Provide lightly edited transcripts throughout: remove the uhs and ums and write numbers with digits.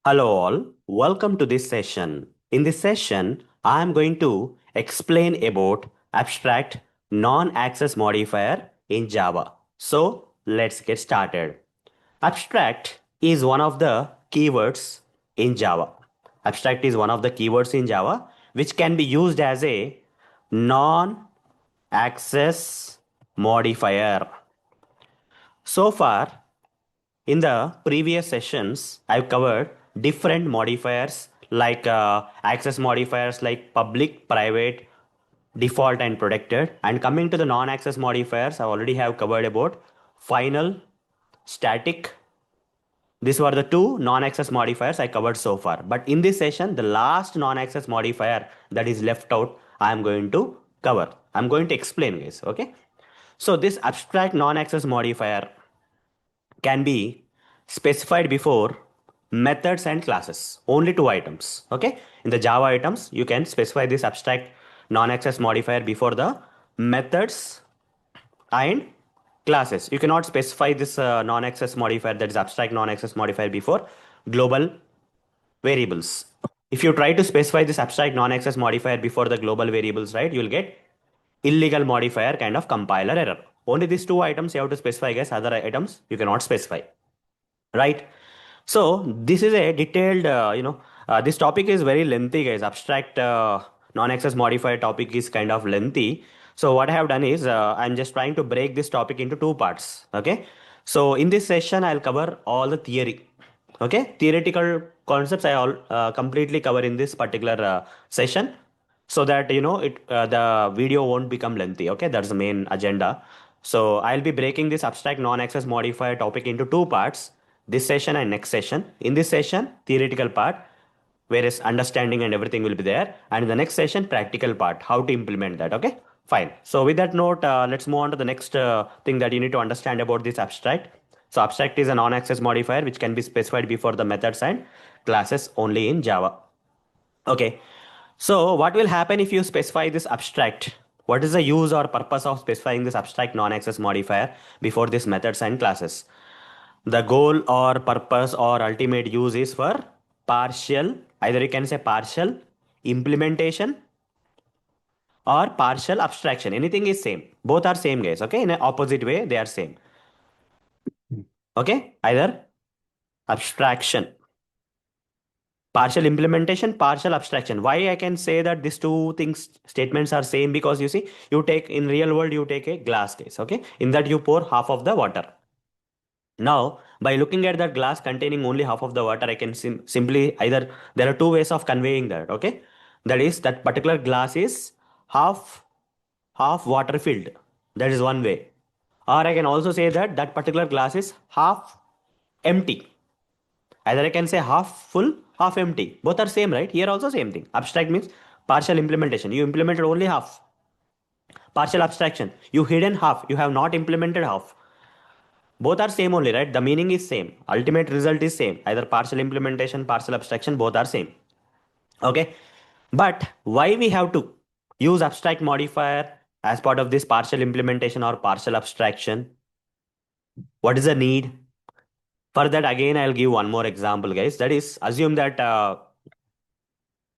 Hello all, welcome to this session. In this session, I am going to explain about abstract non-access modifier in Java. So let's get started. Abstract is one of the keywords in Java. Abstract is one of the keywords in Java which can be used as a non-access modifier. So far, in the previous sessions, I've covered different modifiers like access modifiers like public, private, default, and protected. And coming to the non-access modifiers, I already have covered about final, static. These were the two non-access modifiers I covered so far. But in this session, the last non-access modifier that is left out, I am going to cover. I'm going to explain, guys. Okay. So this abstract non-access modifier can be specified before methods and classes. Only two items. Okay. In the Java items, you can specify this abstract non-access modifier before the methods and classes. You cannot specify this non-access modifier, that is abstract non-access modifier, before global variables. If you try to specify this abstract non-access modifier before the global variables, right, you will get illegal modifier kind of compiler error. Only these two items you have to specify, guys. Other items you cannot specify, right? So this is a detailed, this topic is very lengthy, guys. Abstract non-access modifier topic is kind of lengthy. So what I have done is I'm just trying to break this topic into two parts. Okay. So in this session, I'll cover all the theory. Okay. Theoretical concepts I all completely cover in this particular session, so that the video won't become lengthy. Okay. That's the main agenda. So I'll be breaking this abstract non-access modifier topic into two parts, this session and next session. In this session, theoretical part, whereas understanding and everything will be there. And in the next session, practical part, how to implement that. Okay, fine. So with that note, let's move on to the next thing that you need to understand about this abstract. So abstract is a non-access modifier which can be specified before the methods and classes only in Java. Okay. So what will happen if you specify this abstract? What is the use or purpose of specifying this abstract non-access modifier before these methods and classes? The goal or purpose or ultimate use is for partial, either you can say partial implementation or partial abstraction. Anything is same. Both are same, guys. Okay. In an opposite way, they are same. Okay. Either abstraction, partial implementation, partial abstraction. Why I can say that these two things statements are same? Because you see, you take in real world, you take a glass case. Okay. In that you pour half of the water. Now, by looking at that glass containing only half of the water, I can simply either, there are two ways of conveying that. Okay. That is, that particular glass is half water filled. That is one way. Or I can also say that that particular glass is half empty. Either I can say half full, half empty. Both are same, right? Here also same thing. Abstract means partial implementation. You implemented only half. Partial abstraction. You hidden half. You have not implemented half. Both are same only, right? The meaning is same. Ultimate result is same. Either partial implementation, partial abstraction, both are same. Okay. But why we have to use abstract modifier as part of this partial implementation or partial abstraction? What is the need? For that, again, I'll give one more example, guys. That is, assume that,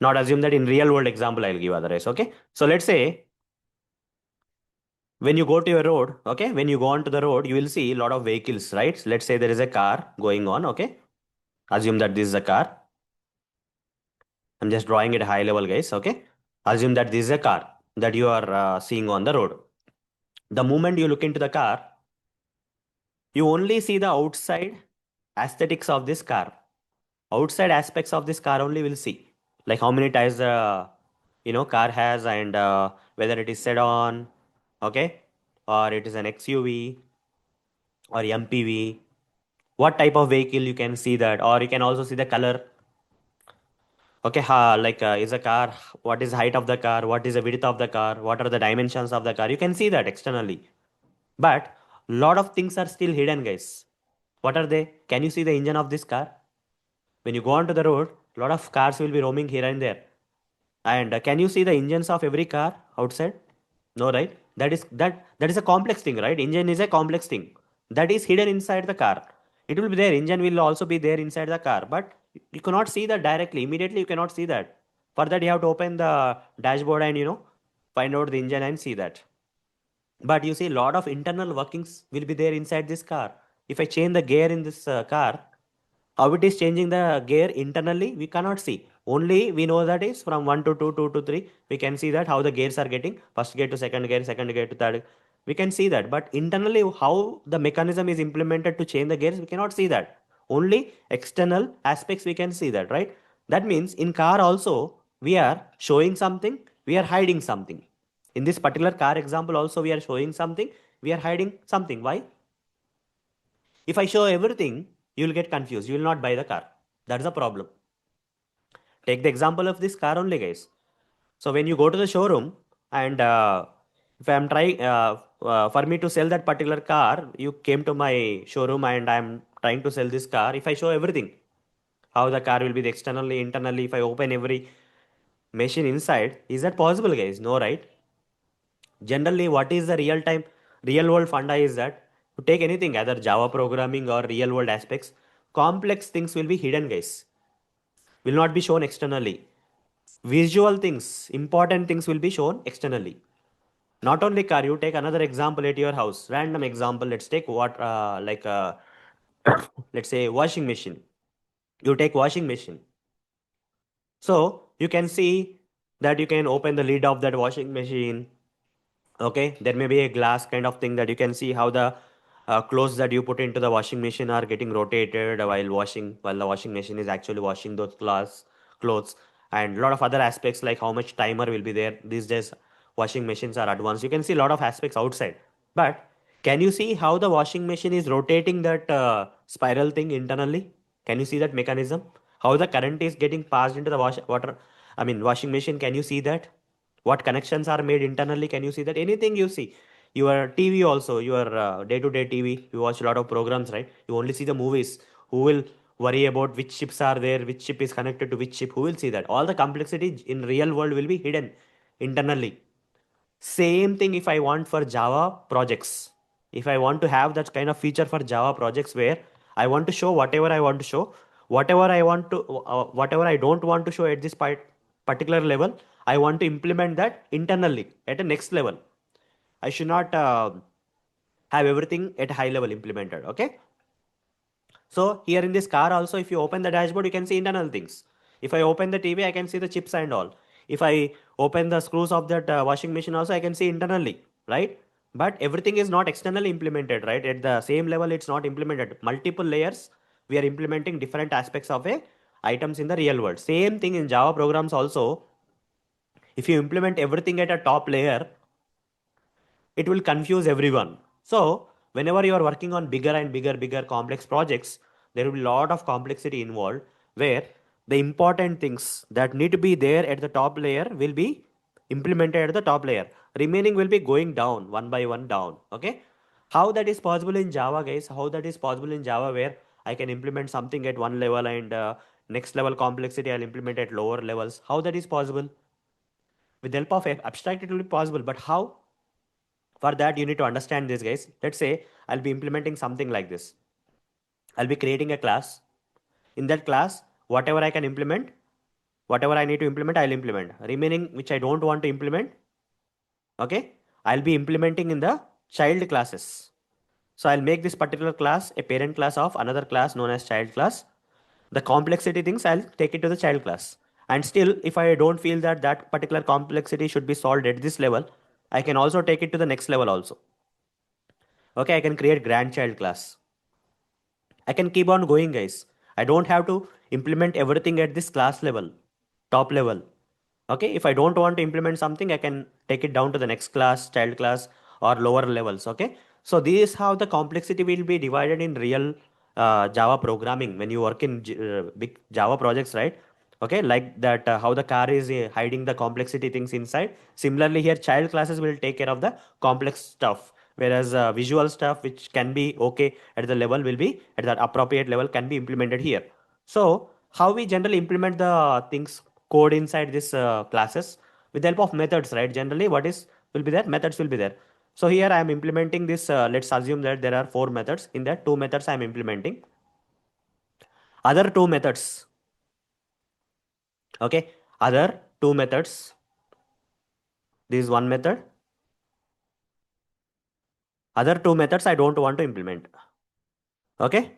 not assume that, in real world example, I'll give otherwise. Okay. So let's say when you go to your road, okay, when you go onto the road, you will see a lot of vehicles, right? So let's say there is a car going on. Okay. Assume that this is a car. I'm just drawing it high level, guys. Okay. Assume that this is a car that you are seeing on the road. The moment you look into the car, you only see the outside aesthetics of this car. Outside aspects of this car only will see. Like how many tires the car has, and whether it is sedan, okay, or it is an XUV or MPV. What type of vehicle you can see that, or you can also see the color. Okay, like is a car, what is the height of the car, what is the width of the car, what are the dimensions of the car? You can see that externally. But lot of things are still hidden, guys. What are they? Can you see the engine of this car? When you go onto the road, a lot of cars will be roaming here and there. And can you see the engines of every car outside? No, right? That is a complex thing, right? Engine is a complex thing that is hidden inside the car. It will be there. Engine will also be there inside the car, but you cannot see that directly. Immediately, you cannot see that. For that, you have to open the dashboard and find out the engine and see that. But you see, a lot of internal workings will be there inside this car. If I change the gear in this car, how it is changing the gear internally, we cannot see. Only we know that is from 1 to 2, 2 to 3. We can see that how the gears are getting first gear to second gear to third. We can see that. But internally, how the mechanism is implemented to change the gears, we cannot see that. Only external aspects we can see that, right? That means in car also, we are showing something, we are hiding something. In this particular car example also, we are showing something, we are hiding something. Why? If I show everything, you will get confused. You will not buy the car. That's the problem. Take the example of this car only, guys. So when you go to the showroom and if I am trying for me to sell that particular car, you came to my showroom and I am trying to sell this car. If I show everything, how the car will be externally, internally, if I open every machine inside, is that possible, guys? No, right? Generally, what is the real world funda is that to take anything, either Java programming or real world aspects, complex things will be hidden, guys. Will not be shown externally. Visual things, important things will be shown externally. Not only car, you take another example at your house. Random example. Let's take what let's say washing machine. You take washing machine. So you can see that you can open the lid of that washing machine. Okay, there may be a glass kind of thing that you can see how the clothes that you put into the washing machine are getting rotated while the washing machine is actually washing those clothes, and a lot of other aspects like how much timer will be there. These days washing machines are advanced. You can see a lot of aspects outside, but can you see how the washing machine is rotating that spiral thing internally? Can you see that mechanism? How the current is getting passed into the washing machine? Can you see that? What connections are made internally? Can you see that? Anything you see, your TV also, your day-to-day TV, you watch a lot of programs, right? You only see the movies. Who will worry about which chips are there, which chip is connected to which chip? Who will see that? All the complexity in real world will be hidden internally. Same thing if I want for Java projects. If I want to have that kind of feature for Java projects where I want to show whatever I want to show, whatever I don't want to show at this particular level, I want to implement that internally at a next level. I should not have everything at high level implemented. Okay. So here in this car also, if you open the dashboard, you can see internal things. If I open the TV, I can see the chips and all. If I open the screws of that washing machine also, I can see internally, right? But everything is not externally implemented, right? At the same level, it's not implemented. Multiple layers, we are implementing different aspects of a items in the real world. Same thing in Java programs also. If you implement everything at a top layer, it will confuse everyone. So whenever you are working on bigger and bigger complex projects, there will be a lot of complexity involved where the important things that need to be there at the top layer will be implemented at the top layer. Remaining will be going down one by one down. Okay. How that is possible in Java, guys? How that is possible in Java where I can implement something at one level and next level complexity I'll implement at lower levels. How that is possible? With the help of abstract, it will be possible. But how? For that, you need to understand this, guys. Let's say I'll be implementing something like this. I'll be creating a class. In that class, whatever I can implement, whatever I need to implement, I'll implement. Remaining, which I don't want to implement, okay, I'll be implementing in the child classes. So I'll make this particular class a parent class of another class known as child class. The complexity things, I'll take it to the child class. And still, if I don't feel that that particular complexity should be solved at this level, I can also take it to the next level also. Okay, I can create grandchild class. I can keep on going, guys. I don't have to implement everything at this class level, top level. Okay, if I don't want to implement something, I can take it down to the next class, child class, or lower levels. Okay, so this is how the complexity will be divided in real Java programming when you work in big Java projects, right? Okay, like that, how the car is hiding the complexity things inside. Similarly, here child classes will take care of the complex stuff, whereas visual stuff, which can be okay at the level, will be at that appropriate level, can be implemented here. So how we generally implement the things code inside this classes with the help of methods, right? Generally, what is will be there? Methods will be there. So here I am implementing this. Let's assume that there are four methods. In that, two methods I am implementing. Other two methods. Okay, other two methods. This is one method. Other two methods I don't want to implement. Okay,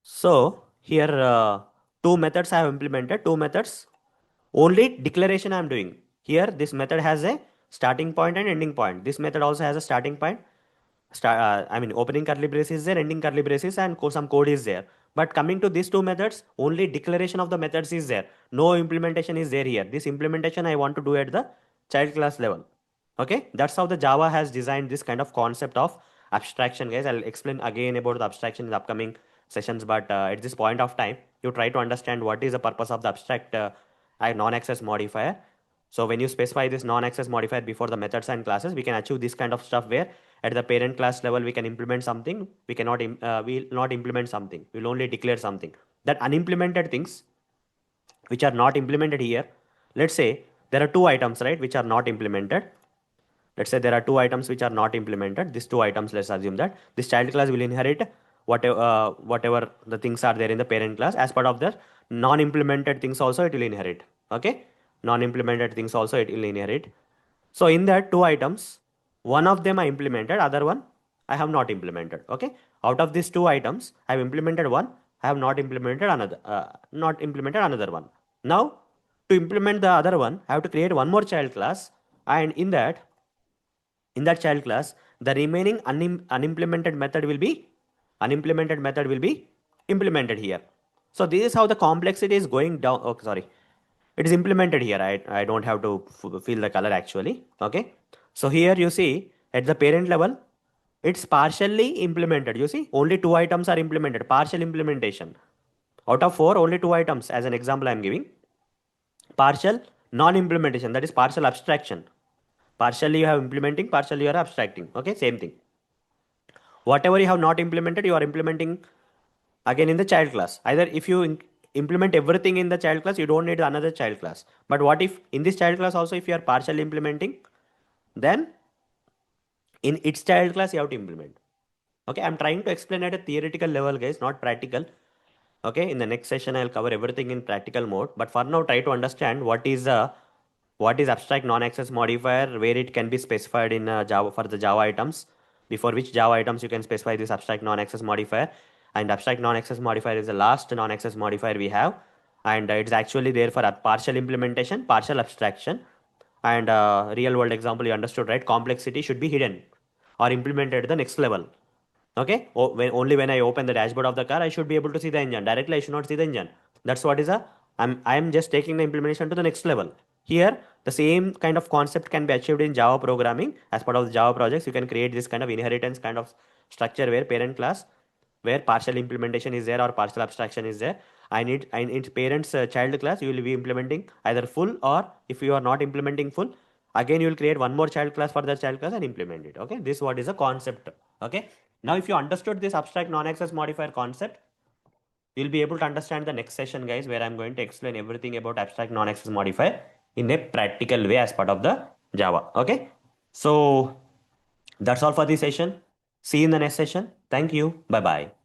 so here two methods I have implemented. Two methods. Only declaration I am doing. Here this method has a starting point and ending point. This method also has a starting point. I mean opening curly braces is there, ending curly braces, and some code is there. But coming to these two methods, only declaration of the methods is there. No implementation is there here. This implementation I want to do at the child class level. Okay, that's how the Java has designed this kind of concept of abstraction, guys. I'll explain again about the abstraction in the upcoming sessions, but at this point of time, you try to understand what is the purpose of the abstract non-access modifier. So when you specify this non-access modifier before the methods and classes, we can achieve this kind of stuff where at the parent class level we can implement something, we cannot we'll not implement something, we'll only declare something. That unimplemented things which are not implemented here, let's say there are two items, right, which are not implemented. Let's say there are two items which are not implemented. These two items, let's assume that this child class will inherit whatever the things are there in the parent class. As part of the non-implemented things also it will inherit. Okay, non-implemented things also it will inherit. So in that two items, one of them I implemented, other one I have not implemented. Okay, out of these two items, I have implemented one, I have not implemented another one. Now to implement the other one, I have to create one more child class, and in that child class, the remaining unimplemented method will be implemented here. So this is how the complexity is going down. Oh, sorry, it is implemented here. I don't have to fill the color actually. Okay, so here you see at the parent level, it's partially implemented. You see, only two items are implemented. Partial implementation. Out of four, only two items. As an example, I am giving partial non-implementation. That is partial abstraction. Partially you have implementing, partially you are abstracting. Okay, same thing. Whatever you have not implemented, you are implementing again in the child class. Either if you implement everything in the child class, you don't need another child class. But what if in this child class also, if you are partially implementing, then in its child class you have to implement. Okay, I'm trying to explain at a theoretical level, guys, not practical. Okay, in the next session I'll cover everything in practical mode, but for now try to understand what is abstract non-access modifier, where it can be specified in Java for the Java items, before which Java items you can specify this abstract non-access modifier. And abstract non-access modifier is the last non-access modifier we have, and it's actually there for a partial implementation, partial abstraction, and real world example you understood, right? Complexity should be hidden or implemented at the next level. Okay, only when I open the dashboard of the car I should be able to see the engine. Directly I should not see the engine. That's what is a I'm just taking the implementation to the next level. Here the same kind of concept can be achieved in Java programming. As part of the Java projects, you can create this kind of inheritance kind of structure where parent class, where partial implementation is there or partial abstraction is there. I need parents child class, you will be implementing either full, or if you are not implementing full, again you will create one more child class for that child class and implement it. Okay, this what is a concept. Okay, now if you understood this abstract non-access modifier concept, you'll be able to understand the next session, guys, where I'm going to explain everything about abstract non-access modifier in a practical way as part of the Java. Okay, so that's all for this session. See you in the next session. Thank you. Bye bye.